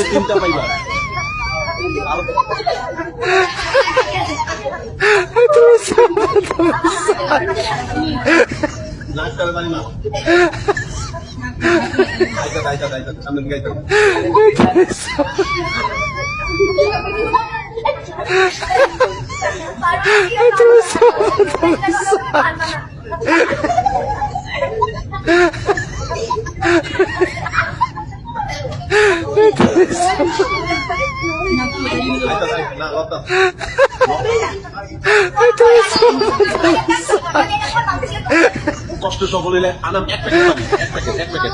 তিনটা পাইবা নাচতে পারি না সামনে গাইতে না লতা কষ্ট সফল হইলে আনাম এক প্যাকেট পাবি এক প্যাকেট এক প্যাকেট